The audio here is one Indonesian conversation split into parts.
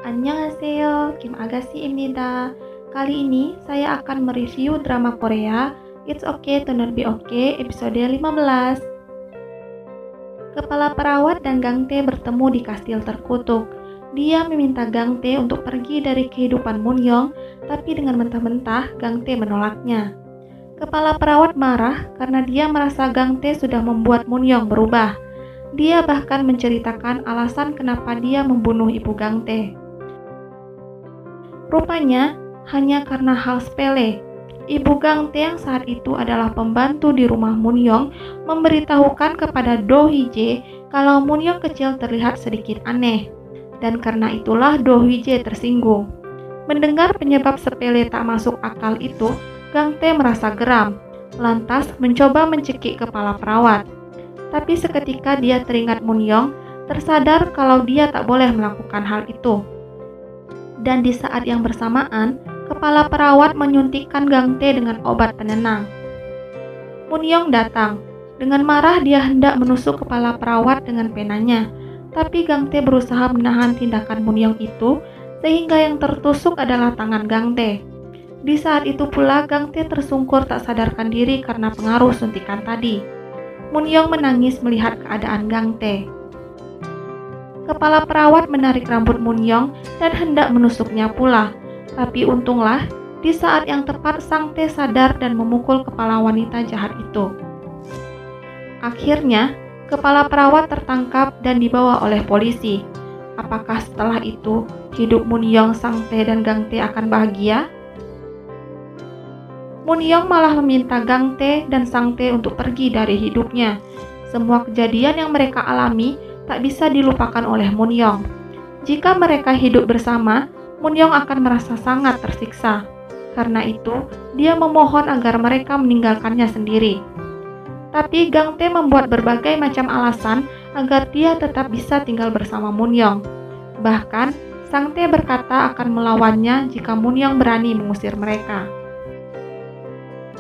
Annyeonghaseyo, Kim Agassi-imnida. Kali ini saya akan mereview drama Korea It's Okay to Not Be Okay episode 15. Kepala perawat dan Gang Tae bertemu di kastil terkutuk. Dia meminta Gang Tae untuk pergi dari kehidupan Moon Young, tapi dengan mentah-mentah Gang Tae menolaknya. Kepala perawat marah karena dia merasa Gang Tae sudah membuat Moon Young berubah. Dia bahkan menceritakan alasan kenapa dia membunuh ibu Gang Tae. Rupanya, hanya karena hal sepele. Ibu Gang Tae yang saat itu adalah pembantu di rumah Moon Young memberitahukan kepada Do Hee-jae kalau Moon Young kecil terlihat sedikit aneh. Dan karena itulah Do Hee-jae tersinggung. Mendengar penyebab sepele tak masuk akal itu, Gang Tae merasa geram, lantas mencoba mencekik kepala perawat. Tapi seketika dia teringat Moon Young, tersadar kalau dia tak boleh melakukan hal itu. Dan di saat yang bersamaan, kepala perawat menyuntikkan Gang Tae dengan obat penenang. Moon Young datang. Dengan marah dia hendak menusuk kepala perawat dengan penanya. Tapi Gang Tae berusaha menahan tindakan Moon Young itu, sehingga yang tertusuk adalah tangan Gang Tae. Di saat itu pula Gang Tae tersungkur tak sadarkan diri karena pengaruh suntikan tadi. Moon Young menangis melihat keadaan Gang Tae. Kepala perawat menarik rambut Moon Young dan hendak menusuknya pula. Tapi untunglah, di saat yang tepat Sang Tae sadar dan memukul kepala wanita jahat itu. Akhirnya, kepala perawat tertangkap dan dibawa oleh polisi. Apakah setelah itu, hidup Moon Young, Sang Tae, dan Gang Tae akan bahagia? Moon Young malah meminta Gang Tae dan Sang Tae untuk pergi dari hidupnya. Semua kejadian yang mereka alami tak bisa dilupakan oleh Moon Young. Jika mereka hidup bersama, Moon Young akan merasa sangat tersiksa. Karena itu, dia memohon agar mereka meninggalkannya sendiri. Tapi Gang Tae membuat berbagai macam alasan agar dia tetap bisa tinggal bersama Moon Young. Bahkan, Sang Tae berkata akan melawannya jika Moon Young berani mengusir mereka.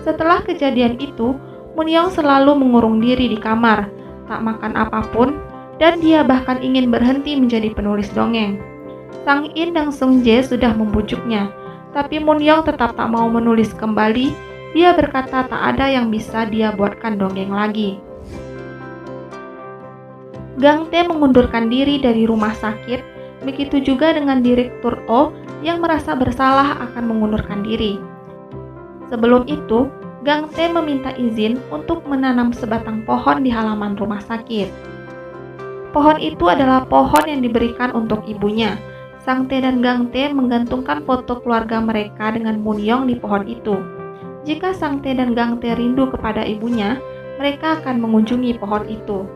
Setelah kejadian itu, Moon Young selalu mengurung diri di kamar, tak makan apapun, dan dia bahkan ingin berhenti menjadi penulis dongeng. Sang In dan Sung Jae sudah membujuknya, tapi Moon Young tetap tak mau menulis kembali. Dia berkata tak ada yang bisa dia buatkan dongeng lagi. Gang Tae mengundurkan diri dari rumah sakit, begitu juga dengan Direktur Oh yang merasa bersalah akan mengundurkan diri. Sebelum itu, Gang Tae meminta izin untuk menanam sebatang pohon di halaman rumah sakit. Pohon itu adalah pohon yang diberikan untuk ibunya. Sang Tae dan Gang Tae menggantungkan foto keluarga mereka dengan Moon Young di pohon itu. Jika Sang Tae dan Gang Tae rindu kepada ibunya, mereka akan mengunjungi pohon itu.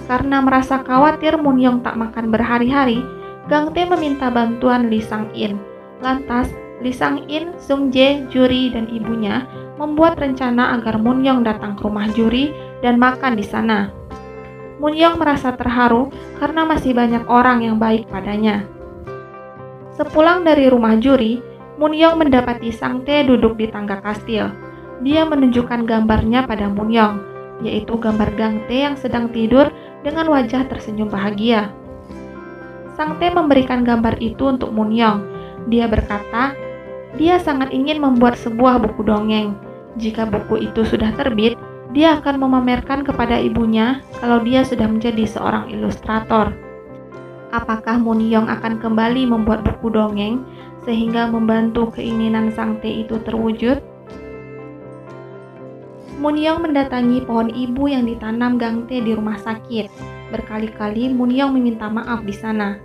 Karena merasa khawatir Moon Young tak makan berhari-hari, Gang Tae meminta bantuan Lee Sang-in. Lantas, Lee Sang-in, Sung Jae, Juri, dan ibunya membuat rencana agar Moon Young datang ke rumah Juri dan makan di sana. Moon Young merasa terharu karena masih banyak orang yang baik padanya. Sepulang dari rumah Juri, Moon Young mendapati Sang Tae duduk di tangga kastil. Dia menunjukkan gambarnya pada Moon Young, yaitu gambar Gang Tae yang sedang tidur dengan wajah tersenyum bahagia. Sang Tae memberikan gambar itu untuk Moon Young. Dia berkata, dia sangat ingin membuat sebuah buku dongeng. Jika buku itu sudah terbit, dia akan memamerkan kepada ibunya kalau dia sudah menjadi seorang ilustrator. Apakah Moon Young akan kembali membuat buku dongeng sehingga membantu keinginan Sang Tae itu terwujud? Moon Young mendatangi pohon ibu yang ditanam Gang Tae di rumah sakit. Berkali-kali Moon Young meminta maaf di sana.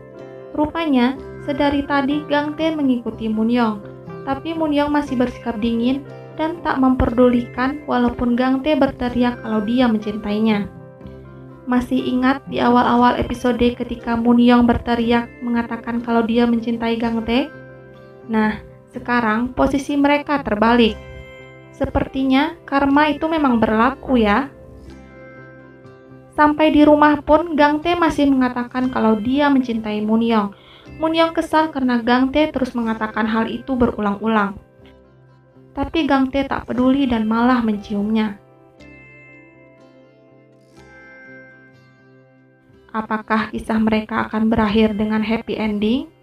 Rupanya, sedari tadi Gang Tae mengikuti Moon Young. Tapi Moon Young masih bersikap dingin dan tak memperdulikan walaupun Gang Tae berteriak kalau dia mencintainya. Masih ingat di awal-awal episode ketika Moon Young berteriak mengatakan kalau dia mencintai Gang Tae? Nah, sekarang posisi mereka terbalik. Sepertinya karma itu memang berlaku ya. Sampai di rumah pun Gang Tae masih mengatakan kalau dia mencintai Moon Young. Moon Young kesal karena Gang Tae terus mengatakan hal itu berulang-ulang. Tapi Gang Tae tak peduli dan malah menciumnya. apakah kisah mereka akan berakhir dengan happy ending?